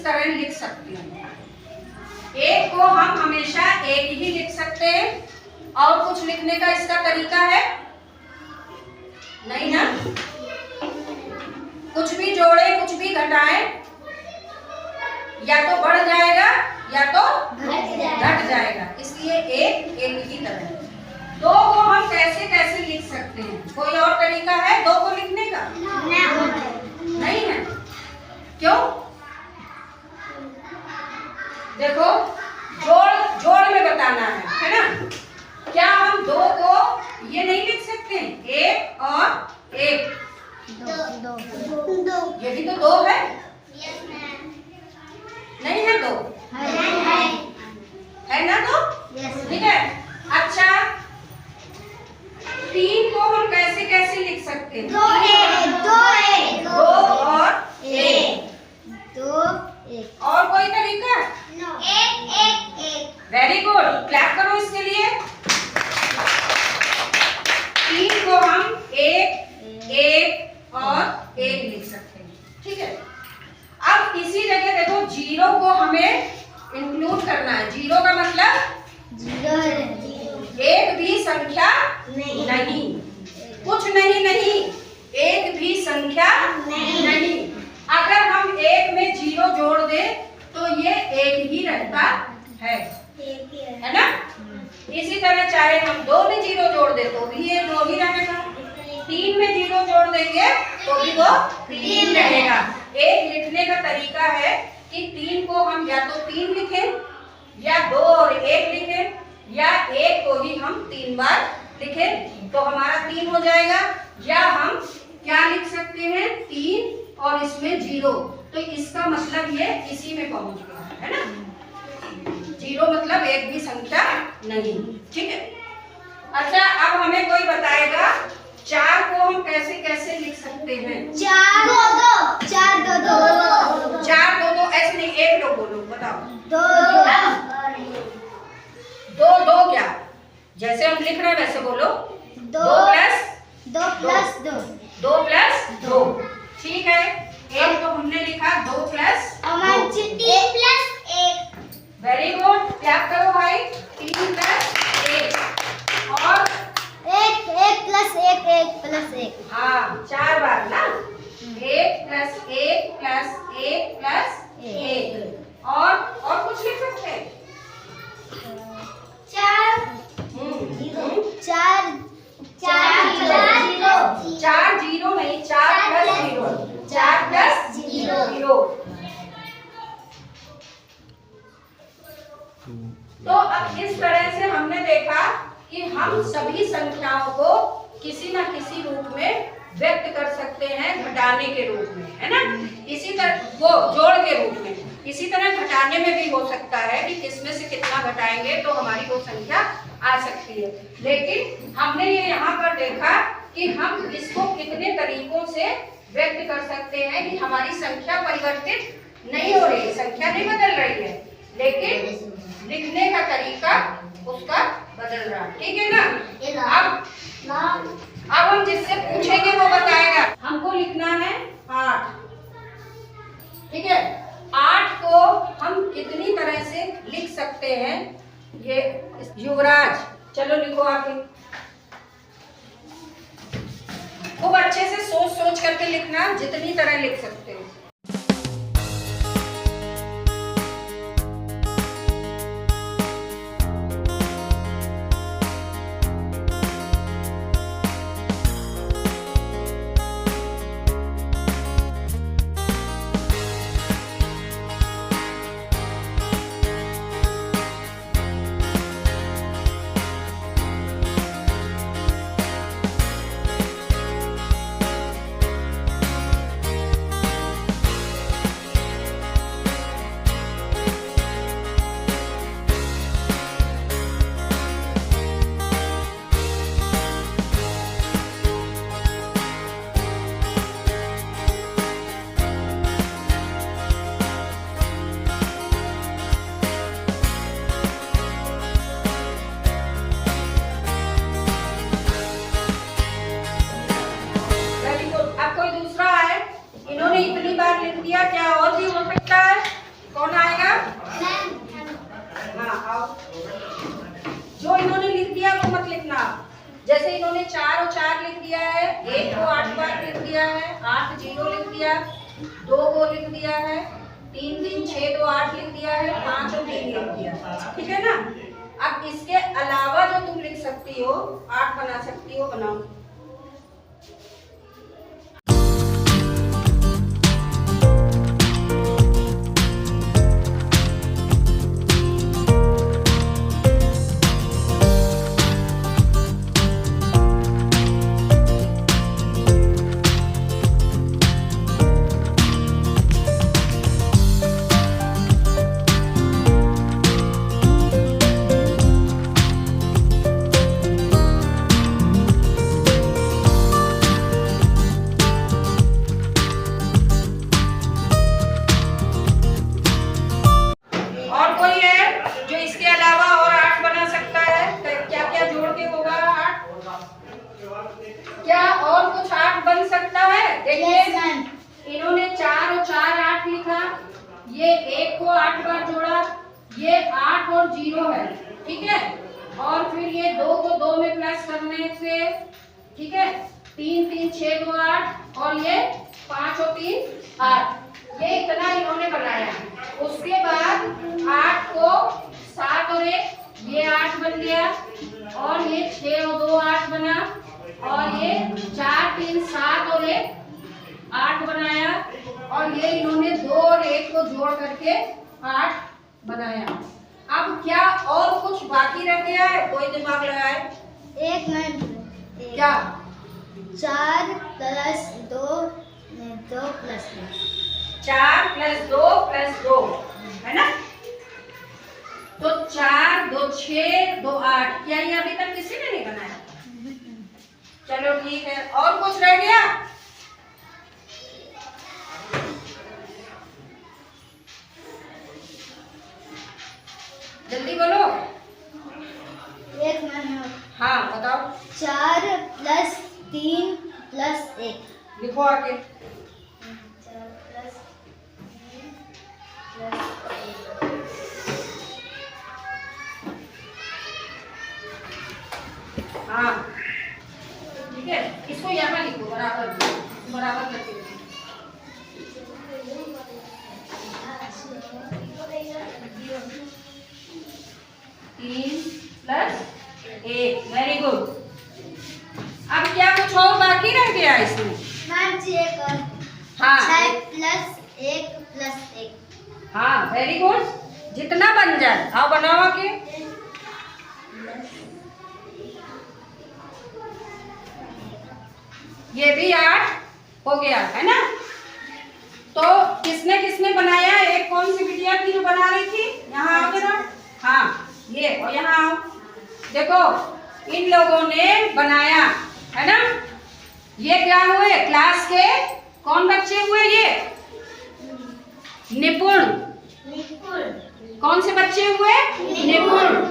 इस तरह लिख सकती हूँ। एक को हम हमेशा एक ही लिख सकते हैं। और कुछ लिखने का इसका तरीका है? नहीं ना। कुछ भी जोड़े कुछ भी घटाएं, या तो बढ़ जाएगा या तो घट जाएगा, इसलिए एक एक ही तरह। दो को हम कैसे कैसे लिख सकते हैं? कोई और तरीका है दो को लिखने का? नहीं है। क्यों? देखो, जोड़ जोड़ में बताना है ना। क्या हम दो को ये नहीं लिख सकते? एक और एक, दो। ये भी तो दो है। नहीं है दो? है ना दो? ठीक है। अच्छा, तीन को हम कैसे कैसे लिख सकते हैं? दो और एक। और कोई तरीका? वेरी गुड, क्लैप करो इसके लिए। तीन को हम एक एक और एक लिख सकते हैं। ठीक है। अब इसी जगह देखो, जीरो को हमें इंक्लूड करना है। जीरो का मतलब जीरो है, एक भी संख्या नहीं। कुछ नहीं, एक भी संख्या नहीं। अगर हम एक में जीरो जोड़ दे तो ये एक ही रहता है ना। इसी तरह चाहे हम दो में जीरो जोड़ दे तो भी ये दो ही रहेगा। तीन में जीरो जोड़ देंगे तो भी वो तीन रहेगा। एक लिखने का तरीका है कि तीन को हम या तो तीन लिखें, या दो और एक लिखें, या एक को ही हम तीन बार लिखें तो हमारा तीन हो जाएगा। या हम क्या लिख सकते हैं? तीन और इसमें जीरो, तो इसका मतलब ये इसी में पहुंच गया है ना। जीरो मतलब एक भी संख्या नहीं। ठीक है। अच्छा, अब हमें कोई बताएगा चार को हम कैसे कैसे लिख सकते हैं? चार दो ऐसे नहीं, एक लोग बोलो, बताओ। दो क्या? जैसे हम लिख रहे हैं वैसे बोलो। दो प्लस दो। ठीक है। एक तो हमने लिखा, दो प्लस एक। वेरी गुड, क्या करो भाई। तीन प्लस एक और एक प्लस एक। हाँ, चार बार ना। एक प्लस एक प्लस एक प्लस एक। और कुछ लिख सकते हैं? चार जीरो नहीं, चार प्लस जीरो। तो अब इस तरह से हमने देखा कि हम सभी संख्याओं को किसी न किसी रूप में व्यक्त कर सकते हैं, घटाने के रूप में, है ना। इसी तरह वो जोड़ के रूप में, इसी तरह घटाने में भी हो सकता है कि किसमें से कितना घटाएंगे तो हमारी वो संख्या आ सकती है। लेकिन हमने ये यहाँ पर देखा कि हम इसको कितने तरीकों से व्यक्त कर सकते हैं कि हमारी संख्या परिवर्तित नहीं हो रही, संख्या नहीं बदल रही है, लेकिन लिखने का तरीका उसका बदल रहा है। ठीक है ना। अब हम जिससे पूछेंगे वो बताएगा। हमको लिखना है 8। ठीक है। 8 को हम कितनी तरह से लिख सकते हैं? ये युवराज, चलो लिखो आगे। खूब अच्छे से सोच सोच करके लिखना, जितनी तरह लिख सकते हो। इन्होंने 4 और 4 लिख दिया है, 1 को 8 बार लिख दिया है, 8 0 लिख दिया, 2 को लिख दिया है, 3 3 6 2 8 लिख दिया है, 5 और 3 लिख दिया, ठीक है ना। अब इसके अलावा जो तुम लिख सकती हो, 8 बना सकती हो, बनाओ। और कोई है जो इसके अलावा और 8 बना सकता है? क्या क्या जोड़ के होगा 8? क्या और कुछ 8 बन सकता है? देखिए इन्होंने 4 और 4 8 लिखा, ये 1 को 8 बार जोड़ा, ये 8 और 0 है, ठीक है। और फिर ये 2 को 2 में प्लस करने से, ठीक है, 3 3 6 2 8 और ये 5 और 3 8, ये इतना इन्होंने बनाया। उसके बाद 8 को 7 और 1, ये 8 बन गया, और ये 6 और 2 8 बना, और ये 4 3 7 और 1 8 बनाया, और ये इन्होंने 2 और 1 को जोड़ करके 8 बनाया। अब क्या और कुछ बाकी रह गया है? कोई दिमाग लगाए। एक मैम क्या? 4 प्लस 2 प्लस 4 प्लस 2 प्लस 2 है ना। तो 4 2 6 2 8, क्या ये अभी तक किसी ने नहीं बनाया? चलो ठीक है, और कुछ रह गया? जल्दी बोलो। एक मैम हाँ बताओ। 4 प्लस 3 प्लस 1। लिखो आगे। 4 प्लस 3 प्लस 1। हाँ ठीक है, इसको यहाँ लिखो बराबर बराबर करके लिखो। 3 प्लस 1, वेरी गुड। अब क्या कुछ और बाकी रह गया इसमें? मैम जी एक और। हाँ 6 प्लस 1 प्लस 1। हाँ वेरी गुड, जितना बन जाए। आओ बनाओ के। ये भी 8 हो गया है ना। तो किसने किसने बनाया? एक कौन सी बिटिया थी जो बना रही थी? यहाँ आओ जरा। हाँ ये, और यहाँ आओ। देखो इन लोगों ने बनाया है ना। ये क्या हुए? क्लास के कौन बच्चे हुए? ये निपुण। कौन से बच्चे हुए? निपुण।